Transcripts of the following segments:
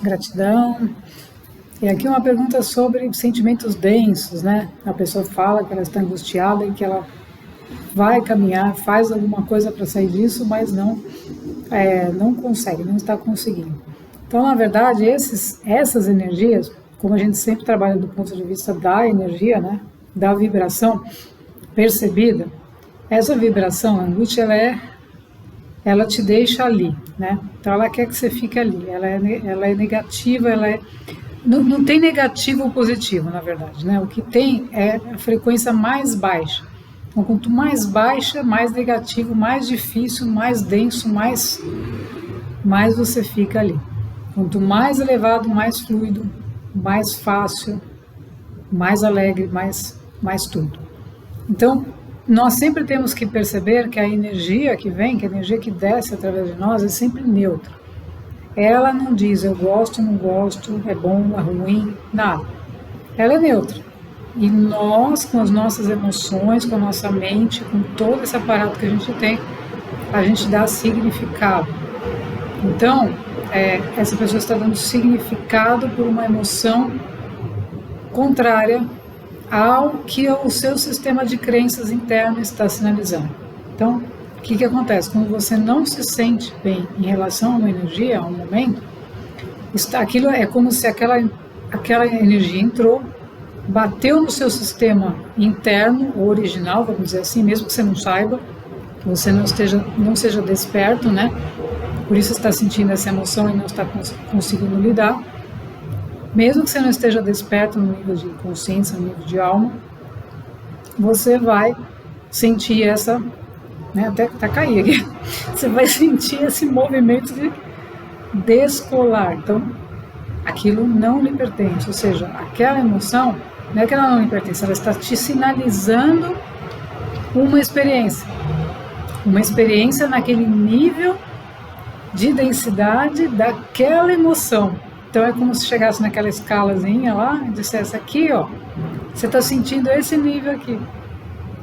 Gratidão. E aqui uma pergunta sobre sentimentos densos, né? A pessoa fala que ela está angustiada e que ela vai caminhar, faz alguma coisa para sair disso, mas não consegue, não está conseguindo. Então, na verdade, essas energias, como a gente sempre trabalha do ponto de vista da energia, né? Da vibração percebida, essa vibração, a angústia, ela te deixa ali, né? Então ela quer que você fique ali, ela é negativa, não tem negativo ou positivo, na verdade, né? O que tem é a frequência mais baixa. Então, quanto mais baixa, mais negativo, mais difícil, mais denso, mais você fica ali. Quanto mais elevado, mais fluido, mais fácil, mais alegre, mais tudo. Então, nós sempre temos que perceber que a energia que vem, que a energia que desce através de nós é sempre neutra. Ela não diz eu gosto, não gosto, é bom, é ruim, nada. Ela é neutra. E nós, com as nossas emoções, com a nossa mente, com todo esse aparato que a gente tem, a gente dá significado. Então, essa pessoa está dando significado por uma emoção contrária ao que o seu sistema de crenças interno está sinalizando. Então, o que acontece? Quando você não se sente bem em relação a uma energia, a um momento, aquilo é como se aquela energia entrou, bateu no seu sistema interno, ou original, vamos dizer assim, mesmo que você não saiba, que você não seja desperto, né? Por isso está sentindo essa emoção e não está conseguindo lidar. Mesmo que você não esteja desperto no nível de consciência, no nível de alma, você vai sentir essa, né, até tá cair aqui, você vai sentir esse movimento de descolar. Então, aquilo não lhe pertence, ou seja, aquela emoção, não é que ela não lhe pertence, ela está te sinalizando uma experiência naquele nível de densidade daquela emoção. Então é como se chegasse naquela escalazinha lá e dissesse aqui, ó, você está sentindo esse nível aqui,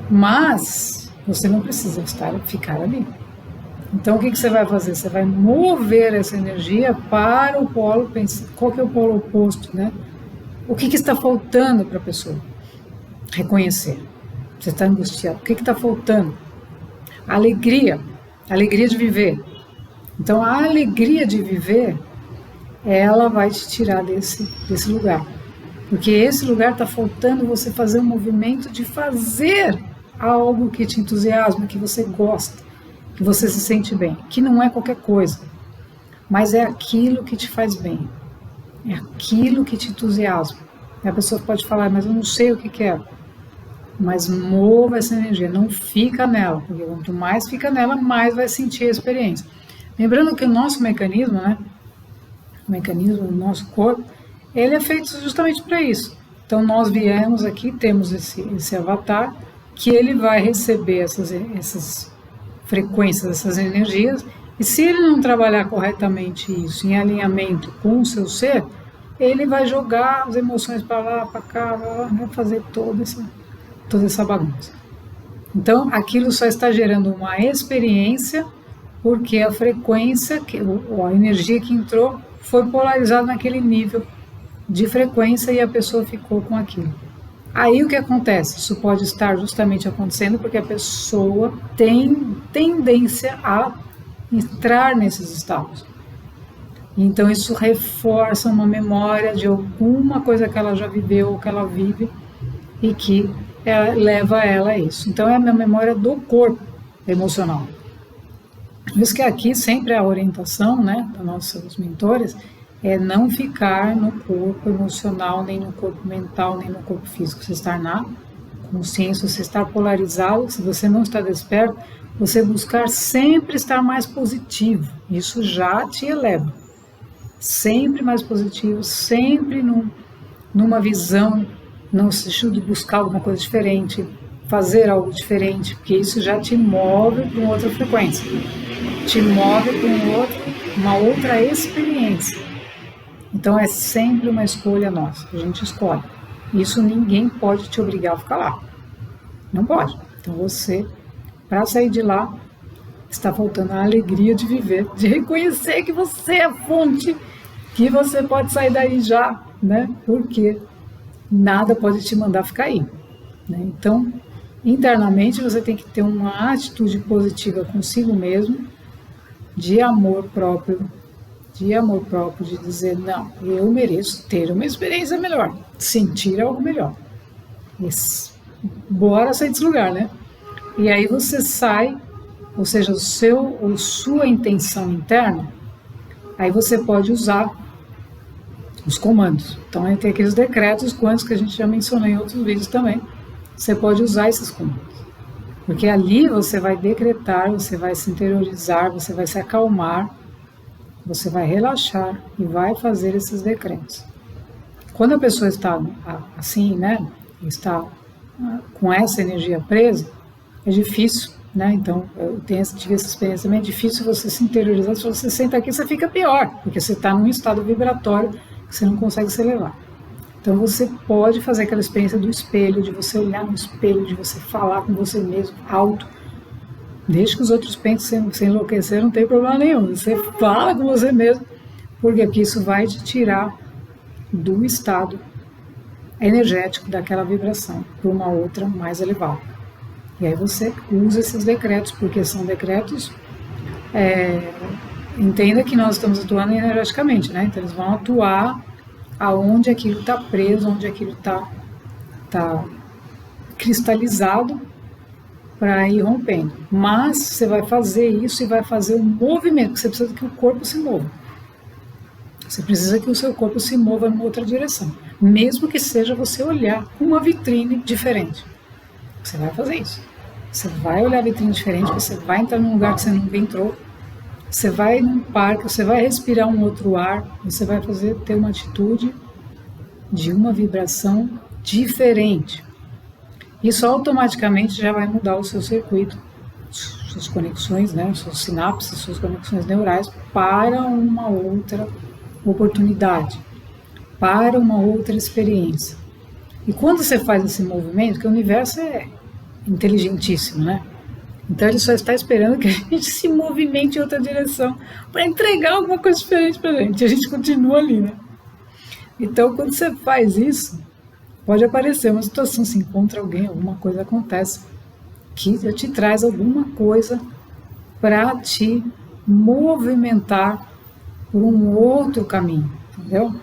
mas você não precisa ficar ali. Então o que você vai fazer? Você vai mover essa energia para o polo, qual que é o polo oposto, né? O que está faltando para a pessoa reconhecer? Você está angustiado, o que está faltando? Alegria de viver. Então a alegria de viver, ela vai te tirar desse lugar. Porque esse lugar está faltando você fazer um movimento de fazer algo que te entusiasma, que você gosta, que você se sente bem, que não é qualquer coisa, mas é aquilo que te faz bem, é aquilo que te entusiasma. E a pessoa pode falar, mas eu não sei o que quero. Mas mova essa energia, não fica nela, porque quanto mais fica nela, mais vai sentir a experiência. Lembrando que o nosso mecanismo, né? O mecanismo do nosso corpo, ele é feito justamente para isso. Então nós viemos aqui, temos esse avatar, que ele vai receber essas frequências, essas energias, e se ele não trabalhar corretamente isso, em alinhamento com o seu ser, ele vai jogar as emoções para lá, para cá, vai fazer toda essa bagunça. Então aquilo só está gerando uma experiência, porque a frequência, a energia que entrou, foi polarizado naquele nível de frequência e a pessoa ficou com aquilo. Aí o que acontece? Isso pode estar justamente acontecendo porque a pessoa tem tendência a entrar nesses estados. Então isso reforça uma memória de alguma coisa que ela já viveu, que ela vive e que leva ela a isso. Então é a minha memória do corpo emocional. Por isso que aqui sempre a orientação, né, dos nossos mentores é não ficar no corpo emocional, nem no corpo mental, nem no corpo físico. Você estar na consciência, você estar polarizado, se você não está desperto, você buscar sempre estar mais positivo. Isso já te eleva. Sempre mais positivo, sempre numa visão, não se de buscar alguma coisa diferente, fazer algo diferente, porque isso já te move para uma outra frequência. Te move para uma outra experiência. Então é sempre uma escolha nossa, a gente escolhe. Isso ninguém pode te obrigar a ficar lá. Não pode. Então você, para sair de lá, está faltando a alegria de viver, de reconhecer que você é a fonte que você pode sair daí já, né? Porque nada pode te mandar ficar aí, né? Então, internamente você tem que ter uma atitude positiva consigo mesmo, de amor próprio, de dizer, não, eu mereço ter uma experiência melhor, sentir algo melhor. Isso. Bora sair desse lugar, né? E aí você sai, ou seja, sua intenção interna, aí você pode usar os comandos. Então aí tem aqueles decretos quânticos que a gente já mencionou em outros vídeos também. Você pode usar esses comandos. Porque ali você vai decretar, você vai se interiorizar, você vai se acalmar, você vai relaxar e vai fazer esses decretos. Quando a pessoa está assim, né, está com essa energia presa, é difícil, né? Então, eu tive essa experiência também, é difícil você se interiorizar. Se você senta aqui, você fica pior, porque você está num estado vibratório que você não consegue se elevar. Então, você pode fazer aquela experiência do espelho, de você olhar no espelho, de você falar com você mesmo, alto. Desde que os outros pensem sem enlouquecer, não tem problema nenhum. Você fala com você mesmo. Por quê? Porque isso vai te tirar do estado energético daquela vibração para uma outra mais elevada. E aí você usa esses decretos, porque são decretos, entenda que nós estamos atuando energeticamente, né? Então eles vão atuar aonde aquilo está preso, onde aquilo está cristalizado para ir rompendo. Mas você vai fazer isso e vai fazer um movimento, porque você precisa que o corpo se mova. Você precisa que o seu corpo se mova numa outra direção, mesmo que seja você olhar uma vitrine diferente. Você vai fazer isso. Você vai olhar a vitrine diferente, você vai entrar num lugar que você nunca entrou, você vai num parque, você vai respirar um outro ar, você vai ter uma atitude de uma vibração diferente. Isso automaticamente já vai mudar o seu circuito, suas conexões, né, suas sinapses, suas conexões neurais para uma outra oportunidade, para uma outra experiência. E quando você faz esse movimento, que o universo é inteligentíssimo, né? Então ele só está esperando que a gente se movimente em outra direção para entregar alguma coisa diferente para a gente. E a gente continua ali, né? Então quando você faz isso, pode aparecer uma situação, se encontra alguém, alguma coisa acontece que já te traz alguma coisa para te movimentar por um outro caminho, entendeu?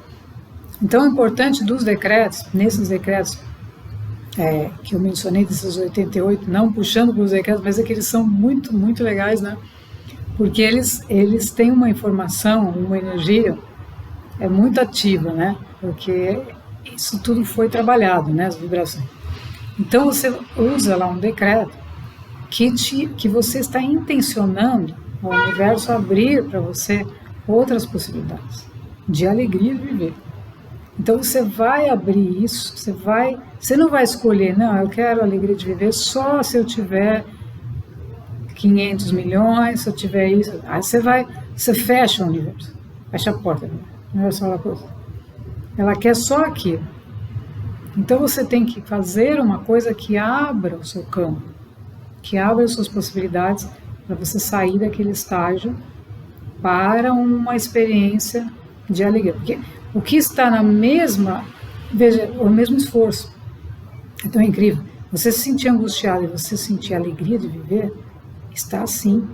Então, o importante dos decretos, nesses decretos que eu mencionei, desses 88, não puxando para os decretos, mas é que eles são muito, muito legais, né? Porque eles têm uma informação, uma energia muito ativa, né? Porque isso tudo foi trabalhado, né? As vibrações. Então, você usa lá um decreto que você está intencionando o universo abrir para você outras possibilidades de alegria de viver. Então você vai abrir isso, você não vai escolher, não, eu quero alegria de viver só se eu tiver 500 milhões, se eu tiver isso. Aí você fecha o universo, fecha a porta, o universo fala pra você. Ela quer só aquilo. Então você tem que fazer uma coisa que abra o seu campo, que abra as suas possibilidades para você sair daquele estágio para uma experiência de alegria. Porque o que está na mesma, veja, o mesmo esforço. Então é incrível. Você se sentir angustiado e você sentir a alegria de viver, está assim.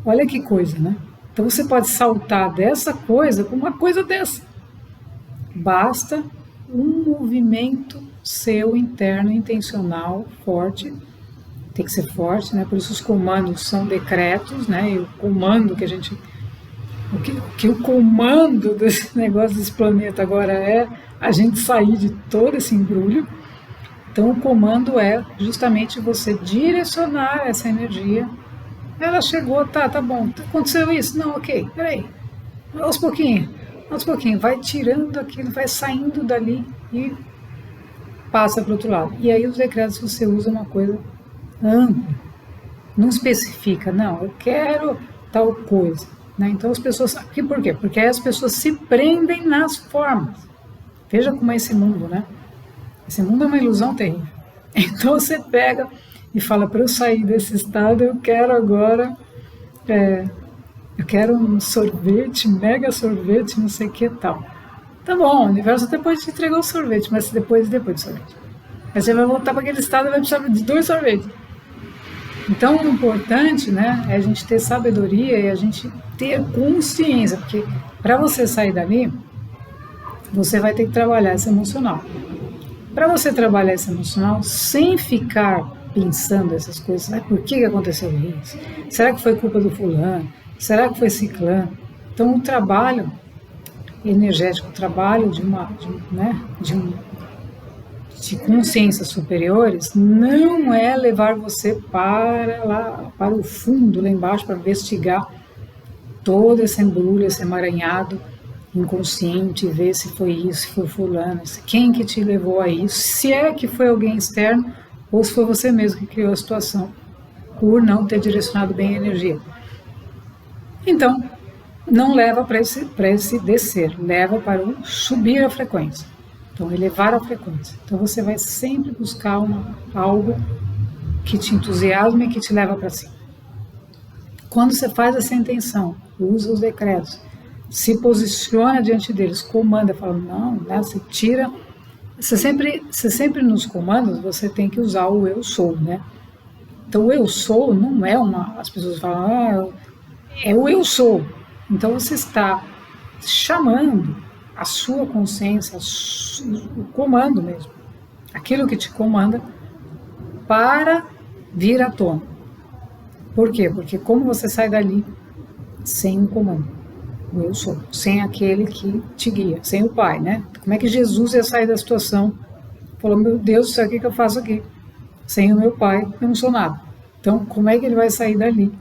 Olha que coisa, né? Então você pode saltar dessa coisa para uma coisa dessa. Basta um movimento seu interno, intencional, forte. Tem que ser forte, né? Por isso os comandos são decretos, né? E o comando que a gente... O comando desse negócio desse planeta agora é a gente sair de todo esse embrulho. Então o comando é justamente você direcionar essa energia. Ela chegou, tá bom, aconteceu isso? Não, ok, peraí. Aos pouquinhos, vai tirando aquilo, vai saindo dali e passa para o outro lado. E aí os decretos você usa uma coisa ampla, não especifica, não, eu quero tal coisa. Né? Então as pessoas, por quê? Porque aí as pessoas se prendem nas formas. Veja como é esse mundo, né? Esse mundo é uma ilusão terrível. Então você pega e fala, para eu sair desse estado, eu quero agora Eu quero um sorvete, mega sorvete, não sei o que tal. Tá bom, o universo depois te entregou o sorvete, mas depois do sorvete. Aí você vai voltar para aquele estado e vai precisar de 2 sorvetes. Então, o importante, né, é a gente ter sabedoria e a gente ter consciência, porque para você sair dali, você vai ter que trabalhar esse emocional. Para você trabalhar esse emocional sem ficar pensando essas coisas, né? Por que aconteceu isso? Será que foi culpa do fulano? Será que foi ciclano? Então, o trabalho energético, o trabalho de consciências superiores não é levar você para lá, para o fundo, lá embaixo, para investigar todo esse embrulho, esse emaranhado inconsciente, ver se foi isso, se foi fulano, quem que te levou a isso, se é que foi alguém externo ou se foi você mesmo que criou a situação por não ter direcionado bem a energia. Então, não leva para esse descer, leva para o subir a frequência. Então, elevar a frequência. Então, você vai sempre buscar algo que te entusiasme e que te leva para cima. Quando você faz essa intenção, usa os decretos, se posiciona diante deles, comanda, fala, não, né, você tira... Você sempre nos comandos, você tem que usar o eu sou, né? Então, o eu sou não é uma... As pessoas falam, é o eu sou. Então, você está chamando a sua consciência, o comando mesmo, aquilo que te comanda, para vir à tona. Por quê? Porque como você sai dali sem um comando, o eu sou, sem aquele que te guia, sem o Pai, né? Como é que Jesus ia sair da situação? Falou, meu Deus, isso aqui que eu faço aqui? Sem o meu Pai, eu não sou nada. Então, como é que ele vai sair dali?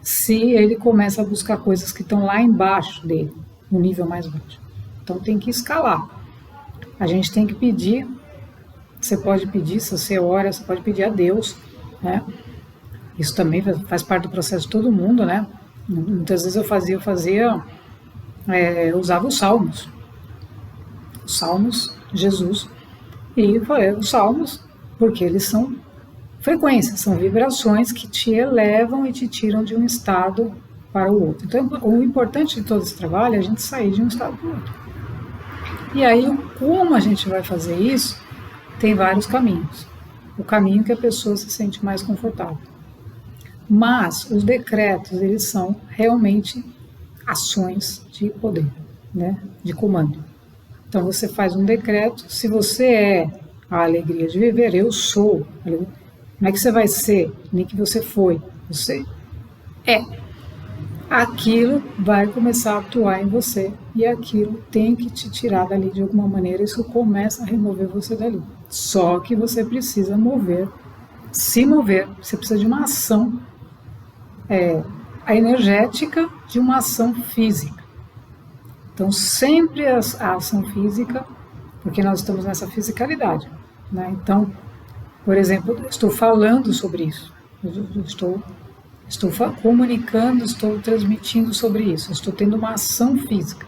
Se ele começa a buscar coisas que estão lá embaixo dele, no nível mais baixo. Então tem que escalar. A gente tem que pedir, você pode pedir, se você ora, você pode pedir a Deus, né? Isso também faz parte do processo de todo mundo, né? Muitas vezes eu usava os salmos, Jesus, e falei, os salmos, porque eles são frequências, são vibrações que te elevam e te tiram de um estado para o outro. Então, o importante de todo esse trabalho é a gente sair de um estado para o outro. E aí, como a gente vai fazer isso? Tem vários caminhos. O caminho que a pessoa se sente mais confortável. Mas os decretos, eles são realmente ações de poder, né? De comando. Então, você faz um decreto, se você é a alegria de viver, eu sou. Não é que você vai ser, nem que você foi, você é. Aquilo vai começar a atuar em você e aquilo tem que te tirar dali de alguma maneira, isso começa a remover você dali. Só que você precisa se mover, você precisa de uma ação a energética de uma ação física. Então, sempre a ação física, porque nós estamos nessa fisicalidade, né? Então, por exemplo, estou falando sobre isso, estou comunicando, estou transmitindo sobre isso, estou tendo uma ação física.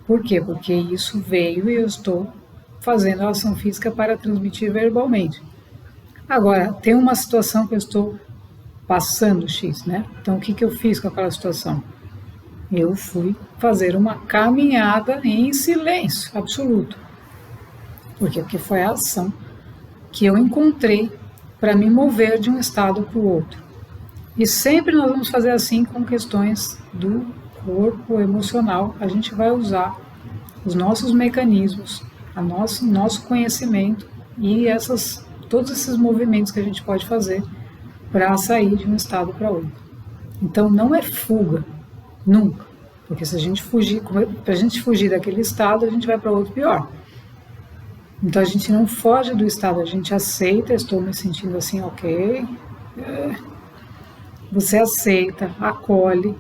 Por quê? Porque isso veio e eu estou fazendo a ação física para transmitir verbalmente. Agora, tem uma situação que eu estou passando X, né? Então, o que eu fiz com aquela situação? Eu fui fazer uma caminhada em silêncio absoluto. Por quê? Porque foi a ação que eu encontrei para me mover de um estado para o outro. E sempre nós vamos fazer assim com questões do corpo emocional. A gente vai usar os nossos mecanismos, nosso conhecimento e todos esses movimentos que a gente pode fazer para sair de um estado para outro. Então não é fuga, nunca. Porque se a gente para a gente fugir daquele estado, a gente vai para outro pior. Então a gente não foge do estado, a gente aceita, estou me sentindo assim, ok. Você aceita, acolhe,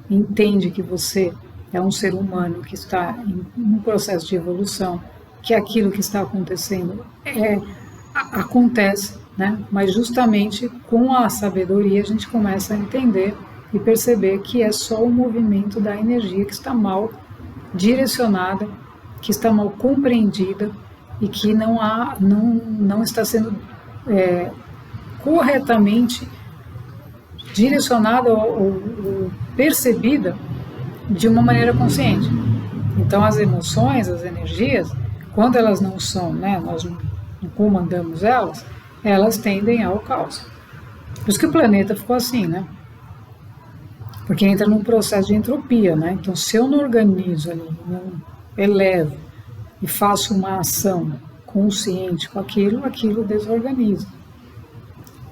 entende que você é um ser humano que está em um processo de evolução, que aquilo que está acontecendo acontece, né? Mas justamente com a sabedoria a gente começa a entender e perceber que é só o movimento da energia que está mal direcionada, que está mal compreendida e que não está sendo corretamente direcionada ou percebida de uma maneira consciente. Então as emoções, as energias, quando elas não são, né, nós não comandamos elas, elas tendem ao caos. Por isso que o planeta ficou assim, né? Porque entra num processo de entropia, né? Então se eu não organizo ali, não elevo e faço uma ação consciente com aquilo, aquilo desorganiza.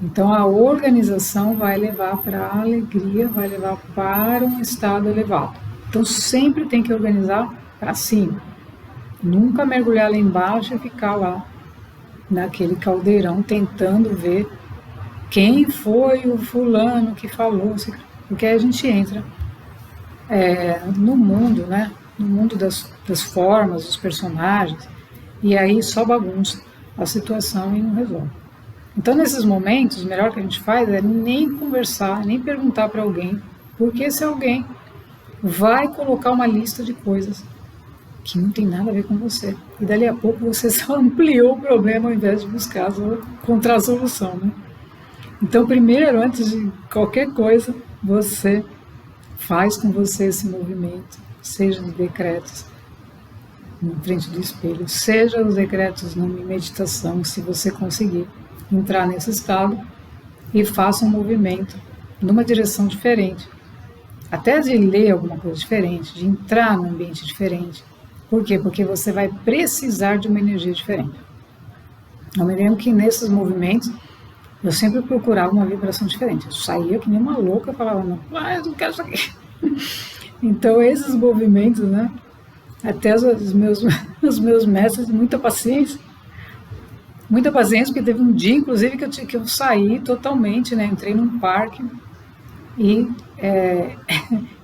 Então a organização vai levar para a alegria, vai levar para um estado elevado. Então sempre tem que organizar para cima. Nunca mergulhar lá embaixo e ficar lá naquele caldeirão tentando ver quem foi o fulano que falou, porque aí a gente entra no mundo, né? No mundo das formas, dos personagens, e aí só bagunça a situação e não resolve. Então, nesses momentos, o melhor que a gente faz é nem conversar, nem perguntar para alguém, porque esse alguém vai colocar uma lista de coisas que não tem nada a ver com você. E dali a pouco você só ampliou o problema ao invés de buscar encontrar a solução, né? Então, primeiro, antes de qualquer coisa, você faz com você esse movimento, seja de decretos na frente do espelho, seja os decretos numa meditação, se você conseguir entrar nesse estado, e faça um movimento numa direção diferente. Até de ler alguma coisa diferente, de entrar num ambiente diferente. Por quê? Porque você vai precisar de uma energia diferente. Eu me lembro que nesses movimentos, eu sempre procurava uma vibração diferente. Eu saía que nem uma louca e falava, não, eu não quero isso aqui. Então, esses movimentos, né? Até os meus mestres, muita paciência, porque teve um dia, inclusive, que eu saí totalmente, né? Entrei num parque e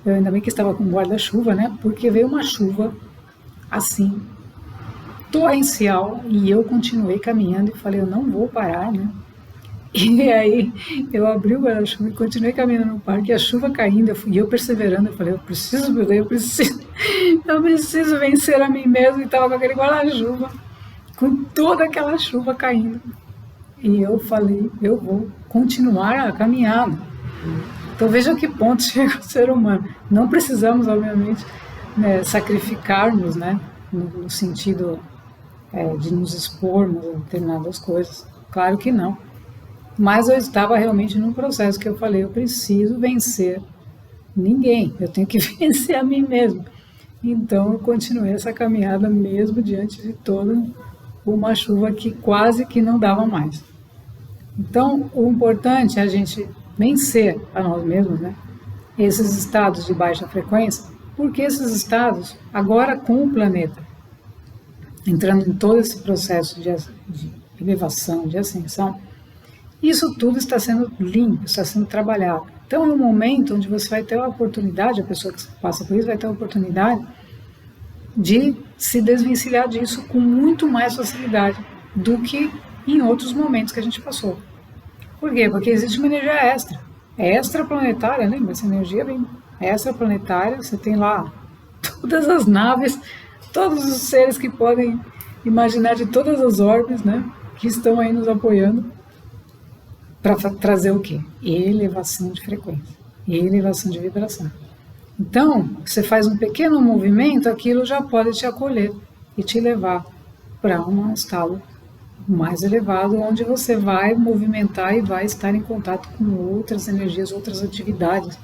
eu ainda bem que estava com guarda-chuva, né? Porque veio uma chuva assim, torrencial, e eu continuei caminhando e falei, eu não vou parar, né? E aí eu abri o guarda-chuva e continuei caminhando no parque, a chuva caindo, e eu perseverando, eu falei, eu preciso vencer a mim mesmo, e estava com aquele guarda-chuva, com toda aquela chuva caindo. E eu falei, eu vou continuar a caminhada. Então veja que ponto chega o ser humano. Não precisamos, obviamente, né, sacrificar-nos, né, no sentido de nos expormos a determinadas coisas. Claro que não. Mas eu estava realmente num processo que eu falei, eu preciso vencer ninguém, eu tenho que vencer a mim mesmo. Então eu continuei essa caminhada mesmo diante de toda uma chuva que quase que não dava mais. Então o importante é a gente vencer a nós mesmos, né? Esses estados de baixa frequência, porque esses estados, agora com o planeta, entrando em todo esse processo de elevação, de ascensão, isso tudo está sendo limpo, está sendo trabalhado. Então é um momento onde você vai ter a oportunidade, a pessoa que passa por isso vai ter a oportunidade de se desvencilhar disso com muito mais facilidade do que em outros momentos que a gente passou. Por quê? Porque existe uma energia extraplanetária, lembra? Essa energia vem extraplanetária, você tem lá todas as naves, todos os seres que podem imaginar de todas as orbes, né, que estão aí nos apoiando para trazer o quê? Elevação de frequência, elevação de vibração. Então, você faz um pequeno movimento, aquilo já pode te acolher e te levar para um estado mais elevado, onde você vai movimentar e vai estar em contato com outras energias, outras atividades,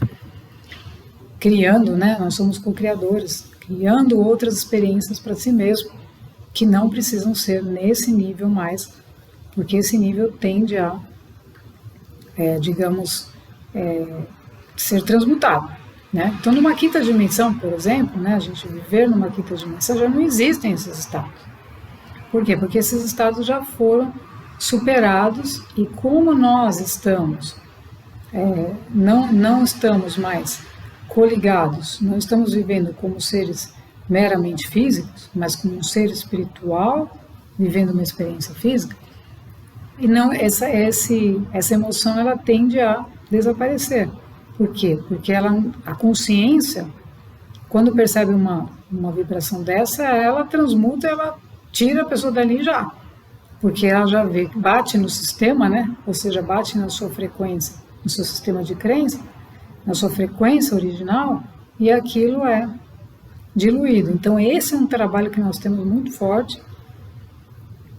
criando, né? Nós somos co-criadores, criando outras experiências para si mesmo, que não precisam ser nesse nível mais, porque esse nível tende a, ser transmutado, né? Então, numa quinta dimensão, por exemplo, né, a gente viver numa quinta dimensão, já não existem esses estados. Por quê? Porque esses estados já foram superados, e como nós estamos, não estamos mais coligados, não estamos vivendo como seres meramente físicos, mas como um ser espiritual vivendo uma experiência física, e não, essa emoção ela tende a desaparecer. Por quê? Porque a consciência, quando percebe uma vibração dessa, ela transmuta, ela tira a pessoa dali já, porque ela já bate no sistema, né? Ou seja, bate na sua frequência no seu sistema de crença, na sua frequência original, e aquilo é diluído. Então esse é um trabalho que nós temos muito forte,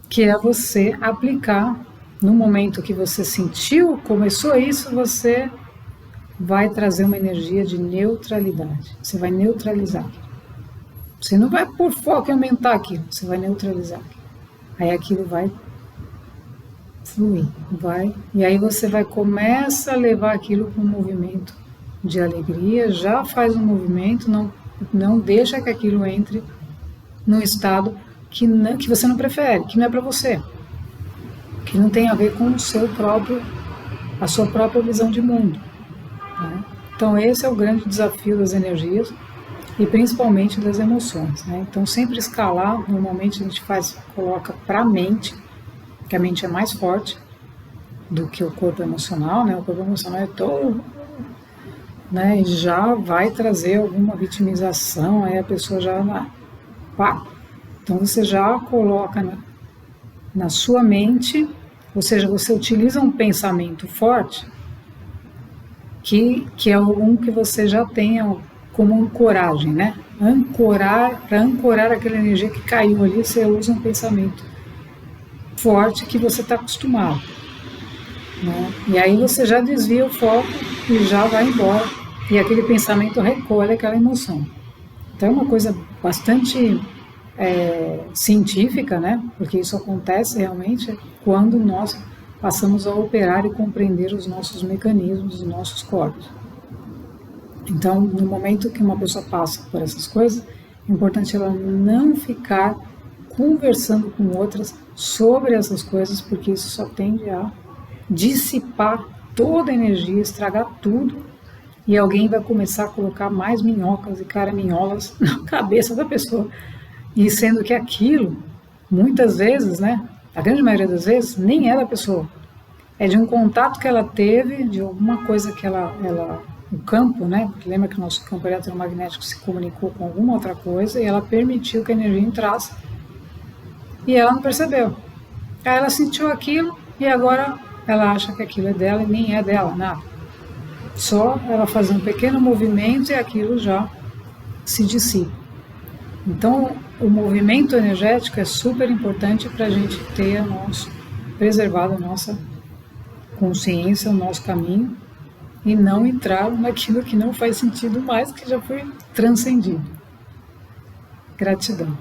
que é você aplicar no momento que você sentiu, começou isso, você vai trazer uma energia de neutralidade. Você vai neutralizar aquilo. Você não vai por foco em aumentar aquilo, você vai neutralizar aquilo. Aí aquilo vai fluir, e aí você começa a levar aquilo para um movimento de alegria, já faz um movimento, não deixa que aquilo entre num estado que você não prefere, que não é para você, que não tem a ver com a sua própria visão de mundo. Né? Então esse é o grande desafio das energias e principalmente das emoções. Né? Então sempre escalar, normalmente a gente coloca para a mente, que a mente é mais forte do que o corpo emocional, né? O corpo emocional é todo, né? E já vai trazer alguma vitimização, aí a pessoa já pá. Então você já coloca na sua mente, ou seja, você utiliza um pensamento forte que é algum que você já tenha como ancoragem, né? Para ancorar aquela energia que caiu ali, você usa um pensamento forte que você está acostumado. Né? E aí você já desvia o foco e já vai embora. E aquele pensamento recolhe aquela emoção. Então é uma coisa bastante científica, né? Porque isso acontece realmente quando nós passamos a operar e compreender os nossos mecanismos, os nossos corpos. Então, no momento que uma pessoa passa por essas coisas, é importante ela não ficar conversando com outras sobre essas coisas, porque isso só tende a dissipar toda a energia, estragar tudo, e alguém vai começar a colocar mais minhocas e caraminholas na cabeça da pessoa, e sendo que aquilo, muitas vezes, né, a grande maioria das vezes, nem é da pessoa, é de um contato que ela teve, de alguma coisa que o campo, né, porque lembra que o nosso campo eletromagnético se comunicou com alguma outra coisa, e ela permitiu que a energia entrasse, e ela não percebeu. Aí ela sentiu aquilo e agora ela acha que aquilo é dela e nem é dela, nada. Só ela fazer um pequeno movimento e aquilo já se dissipa. Então, o movimento energético é super importante para a gente ter preservado a nossa consciência, o nosso caminho e não entrar naquilo que não faz sentido mais, que já foi transcendido. Gratidão.